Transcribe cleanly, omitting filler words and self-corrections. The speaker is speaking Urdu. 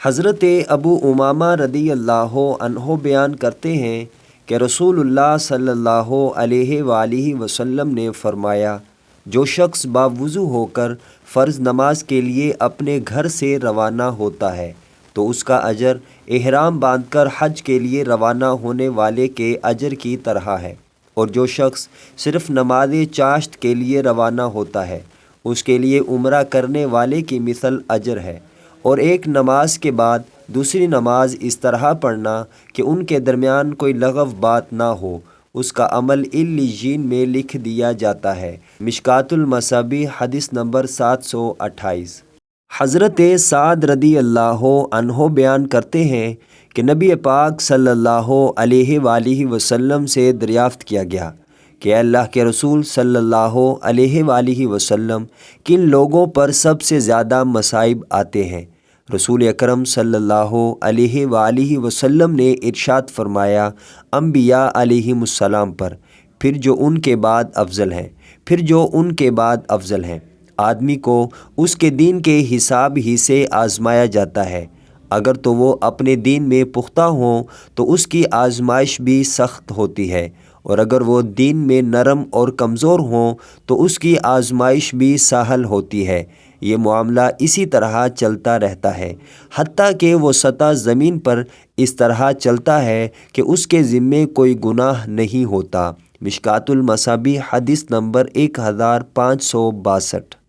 حضرت ابو امامہ رضی اللہ عنہ بیان کرتے ہیں کہ رسول اللہ صلی اللہ علیہ وآلہ وسلم نے فرمایا، جو شخص باوضو ہو کر فرض نماز کے لیے اپنے گھر سے روانہ ہوتا ہے تو اس کا اجر احرام باندھ کر حج کے لیے روانہ ہونے والے کے اجر کی طرح ہے، اور جو شخص صرف نماز چاشت کے لیے روانہ ہوتا ہے اس کے لیے عمرہ کرنے والے کی مثل اجر ہے۔ اور ایک نماز کے بعد دوسری نماز اس طرح پڑھنا کہ ان کے درمیان کوئی لغو بات نہ ہو، اس کا عمل علیین میں لکھ دیا جاتا ہے۔ مشکوٰۃ المصابیح حدیث نمبر 728۔ حضرت سعد رضی اللہ عنہ بیان کرتے ہیں کہ نبی پاک صلی اللہ علیہ وآلہ وسلم سے دریافت کیا گیا کہ اللہ کے رسول صلی اللہ علیہ وآلہ وسلم کن لوگوں پر سب سے زیادہ مصائب آتے ہیں؟ رسول اکرم صلی اللہ علیہ وآلہ وسلم نے ارشاد فرمایا، انبیاء علیہم السلام پر، پھر جو ان کے بعد افضل ہیں، پھر جو ان کے بعد افضل ہیں۔ آدمی کو اس کے دین کے حساب ہی سے آزمایا جاتا ہے، اگر تو وہ اپنے دین میں پختہ ہوں تو اس کی آزمائش بھی سخت ہوتی ہے، اور اگر وہ دین میں نرم اور کمزور ہوں تو اس کی آزمائش بھی سہل ہوتی ہے۔ یہ معاملہ اسی طرح چلتا رہتا ہے، حتیٰ کہ وہ سطح زمین پر اس طرح چلتا ہے کہ اس کے ذمے کوئی گناہ نہیں ہوتا۔ مشکوٰۃ المصابیح حدیث نمبر 1562۔